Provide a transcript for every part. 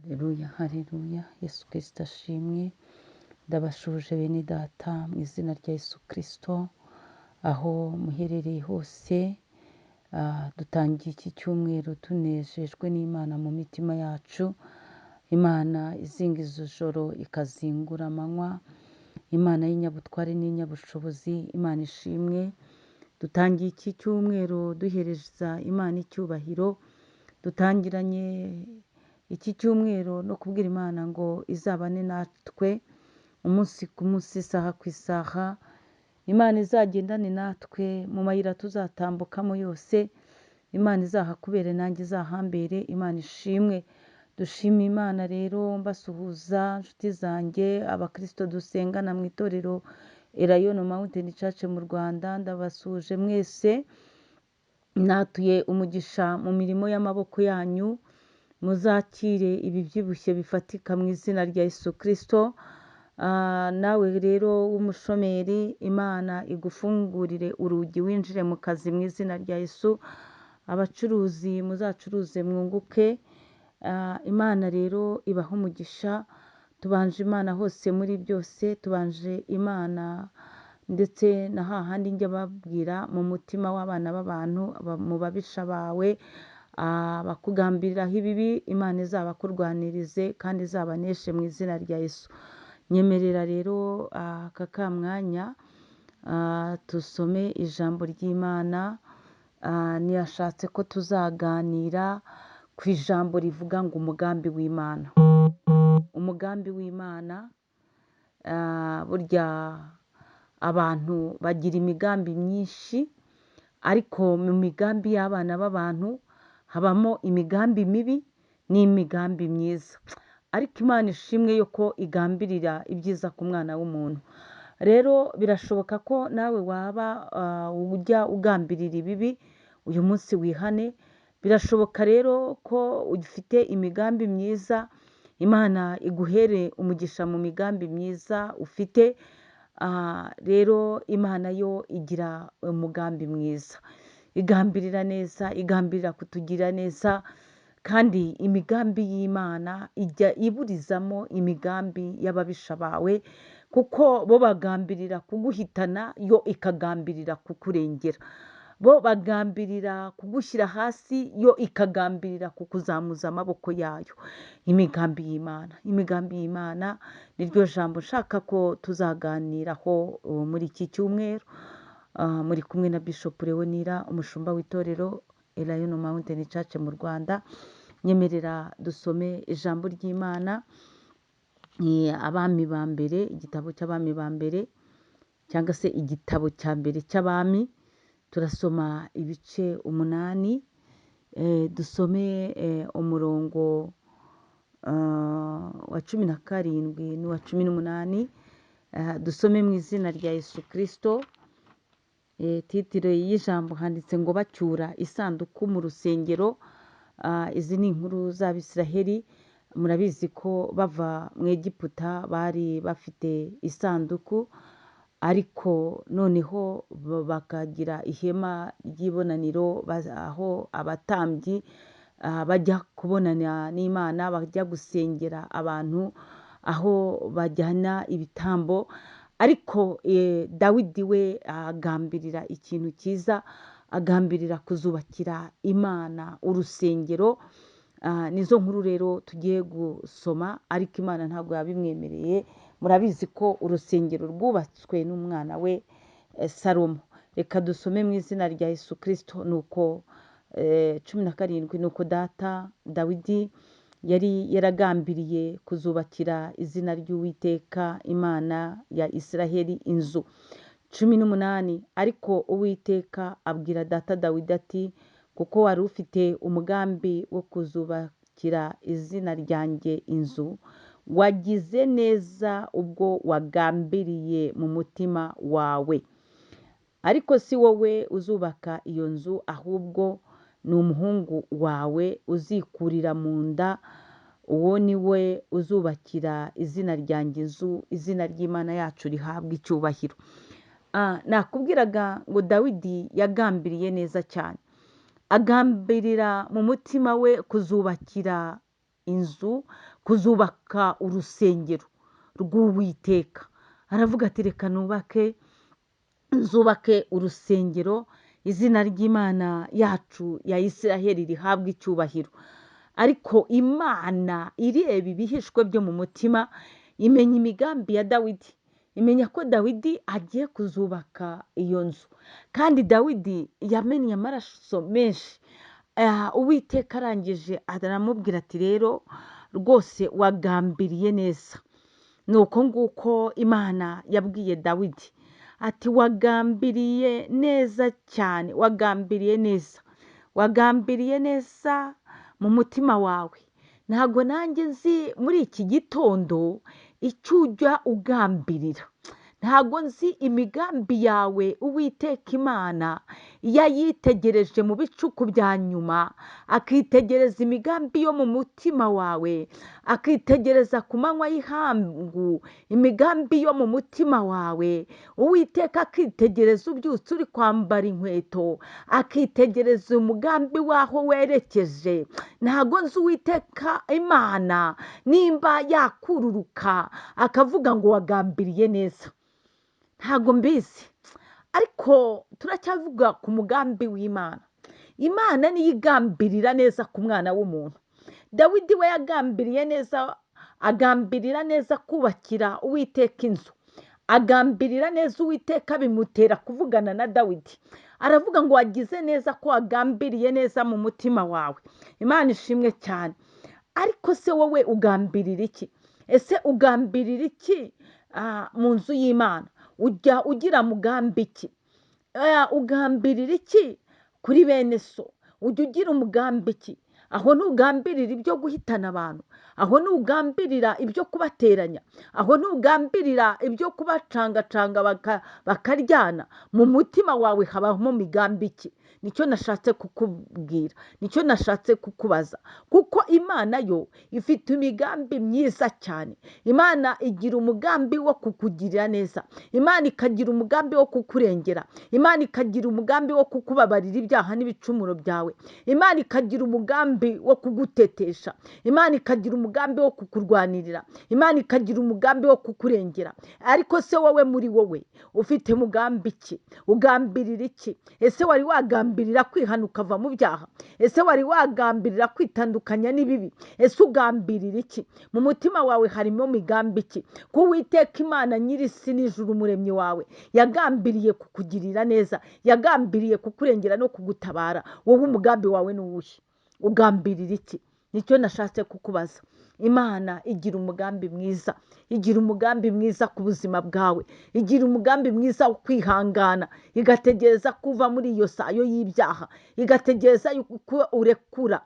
Haleluya, haleluya. Yesu Kristo ashimwe. Ndabashuje bene data mu izina rya Yesu Kristo, aho muherereye hose. Dutangiye iki cyumweru tunejejwe n'Imana mu mitima yacu. Imana izingiza ijoro ikazingura amanywa. Imana y'inyabutware n'inyabushobozi. Imana ishimwe. Dutangiye iki cyumweru duhereza Imana icyubahiro. Dutangiranye iki cyumweru no kubwira Imana ngo izabane natwe umunsi ku munsi, isaha ku isaha. Imana izagendane natwe mu mayira tuzatambukamo yose. Imana izahakubere nanjye izahambere. Imana ishimwe. Dushima Imana rero mbasuhuza inshuti zanjye, abakristo dusengana mu itorero Elayono Mountain Church mu Rwanda. Ndabasuhuje mwese. Natuye umugisha mu mirimo y'amaboko yanyu. Muzakire ibi byibushye bifatika mu izina rya Yesu Kristo. Nawe rero w'umushomeri, Imana igufungurire urugi winjire mu kazi mu izina rya Yesu. Abacuruzi muzacuruze mwunguke. Imana rero ibaha umugisha. Tubanje Imana hose muri byose. Tubanje Imana ndetse na hahandi njya babwira mu mutima w'abana b'abantu, mu babisha bawe, bakugambiriraho ibibi. Imana izabakurwanirize kandi izabaneshe mu izina rya Yesu. Nyemerera rero aka mwanya tusome ijambo ry'Imana. Niyashatse ko tuzaganira ku ijambo rivuga ngo umugambi w'Imana. Umugambi w'Imana, burya abantu bagira imigambi myinshi, ariko mu migambi y'abana b'abantu habamo imigambi mibi n'imigambi myiza. Ariko Imana ishimwe yuko igambirira ibyiza ku mwana w'umuntu. Rero birashoboka ko nawe waba ujya ugambirira ibibi, uyu munsi wihane. Birashoboka rero ko ufite imigambi myiza, Imana iguhere umugisha mu migambi myiza ufite. Rero Imana yo igira umugambi mwiza, igambirira neza, igambirira kutugira neza. Kandi imigambi y'Imana ijya iburizamo imigambi y'ababisha bawe, kuko bo bagambirira kuguhitana, yo ikagambirira kukurengera. Bo bagambirira kugushyira hasi, yo ikagambirira kukuzamuza amaboko yayo. Imigambi y'Imana, imigambi y'Imana niryo jambo nshaka ko tuzaganiraho muri iki cyumweru. Muri kumwe na Bishop Leonira, umushumba w'itorero Elayono Mountain Church mu Rwanda. Nyemerera dusome ijambo ry'Imana. Abami ba mbere, igitabo cy'abami ba mbere, cyangwa se igitabo cya mbere cy'abami. Turasoma ibice 8. Dusome umurongo wa 17 n'uwa 18. Dusome mu izina rya Yesu Kristo. Titire y'ijambo handitse ngo bacyura isanduku mu rusengero. Izi ni inkuru z'Abisiraheli. Murabizi ko bava mu Egiputa bari bafite isanduku, ariko noneho bakagira ihema ry'ibonaniro, aho abatambyi bajya kubonana n'Imana, bajya gusengera abantu, aho bajyana ibitambo. Ariko Dawidi we agambirira ikintu cyiza, agambirira kuzubakira Imana urusengero. Nizo nkuru rero tugiye gusoma, ariko Imana ntabwo yabimwemereye. Murabizi ko urusengero rwubatswe n'umwana we Salomo. Reka dusome mu izina rya Yesu Kristo. Nuko 17, nuko Dawidi yari yaragambiriye kuzubakira izina ry'Uwiteka Imana ya Isiraheli inzu. 18, ariko Uwiteka abwira data Dawidi ati, kuko wari ufite umugambi wo kuzubakira izina ryanjye inzu, wagize neza ubwo wagambiriye mu mutima wawe. Ariko si wowe uzubaka iyo nzu, ahubwo ni umuhungu wawe uzikurira mu nda. Uwo ni we uzubakira izina ryanjye inzu, izina ry'Imana yacu rihabwa icyubahiro. Nakubwiraga ngo Dawidi yagambiriye neza cyane. Agambirira mu mutima we kuzubakira inzu, kuzubaka urusengero rw'Uwiteka. Aravuga ati reka nzubake urusengero, izina ry'Imana yacu ya Isiraheli rihabwe icyubahiro. Ariko Imana ireba ibihishwe byo mu mutima, imenya imigambi ya Dawidi, imenya ko Dawidi agiye kuzubaka iyo nzu, kandi Dawidi yamennye amaraso menshi. Uwiteka arangije aramubwira ati rero rwose wagambiriye neza. Nuko nguko Imana yabwiye Dawidi ati wagambiriye neza cyane, wagambiriye neza mu mutima wawe. Ntabwo nanjye nzi muri iki gitondo icyo ujya ugambirira, ntabwo nzi imigambi yawe Uwiteka Imana yayitegereje mu bicuku bya nyuma, akitegereza imigambi yo mu mutima wawe, akitegereza ku manywa y'ihangu imigambi yo mu mutima wawe. Uwiteka akitegereza ubyutse uri kwambara inkweto, akitegereza umugambi waho werekeje. Ntabwo nzi Uwiteka Imana nimba yakururuka akavuga ngo wagambiriye neza, ntabwo mbizi. Ariko turacyavuga ku mugambi w'Imana. Imana niyo igambirira neza ku mwana w'umuntu. Dawidi we yagambiriye neza, agambirira neza kubakira Uwiteka inzu, agambirira neza Uwiteka bimutera kuvugana na Dawidi. Aravuga ngo wagize neza ko wagambiriye neza mu mutima wawe. Imana ishimwe cyane. Ariko se wowe ugambirira iki? Ese ugambirira iki mu nzu y'Imana? Ujya ugira mugambi iki? Ugambirira iki kuri bene so? Ujya ugira umugambi iki? Aho ntugambirira ibyo guhitana abantu, aho ntugambirira ibyo kubateranya, aho ntugambirira ibyo kubacangacanga bakaryana. Mu mutima wawe habamo migambi iki? Nicyo nashatse kukubwira, nicyo nashatse kukubaza. Kuko Imana yo ifite imigambi myiza cyane. Imana igira umugambi wo kukugirira neza, Imana ikagira umugambi wo kukurengera, Imana ikagira umugambi wo kukubabarira ibyaha n'ibicumuro byawe, Imana ikagira umugambi wo kugutetesha, Imana ikagira umugambi wo kukurwanirira, Imana ikagira umugambi wo kukurengera. Ariko se wowe muri wowe ufite mugambi iki? Ugambirira iki? Ese wari wagambirira kwihana ukava mu byaha? Ese wari wagambirira kwitandukanya n'ibibi? Ese ugambirira iki? Mu mutima wawe harimo migambi iki? Ko Uwiteka Imana nyir'isi n'ijuru umuremyi wawe yagambiriye kukugirira neza, yagambiriye kukurengera no kugutabara. Wowe umugambi wawe ni uwuhe? Ugambirira iki? Nicyo nashatse kukubaza. Imana igira umugambi mwiza, igira umugambi mwiza ku buzima bwawe, igira umugambi mwiza wo kwihangana, igategereza kuva muri iyo sayo y'ibyaha, igategereza yuko urekura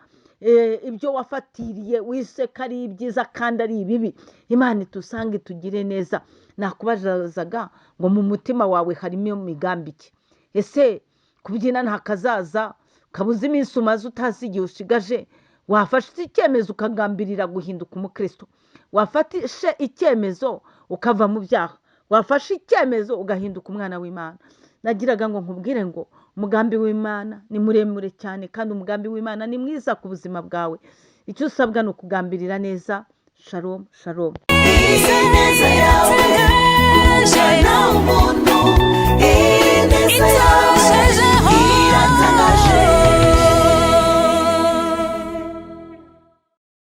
ibyo wafatiriye wise ko ari ibyiza kandi ari ibibi. Imana itusange tugire neza. Nakubazaga ngo mu mutima wawe harimo migambi iki? Ese kubyina nta kazaza, kabuze iminsi umaze utazi igihe ushigaje? Wafashe icyemezo ukagambirira guhinduka umukristo, wafashe icyemezo ukava mu byaha, wafashe icyemezo ugahinduka umwana w'Imana. Nagiraga ngo nkubwire ngo umugambi w'Imana ni muremure cyane, kandi umugambi w'Imana ni mwiza ku buzima bwawe. Icyo usabwa ni ukugambirira neza. Shalom, shalom. Ineza yawe kujana umuntu, ineza yawe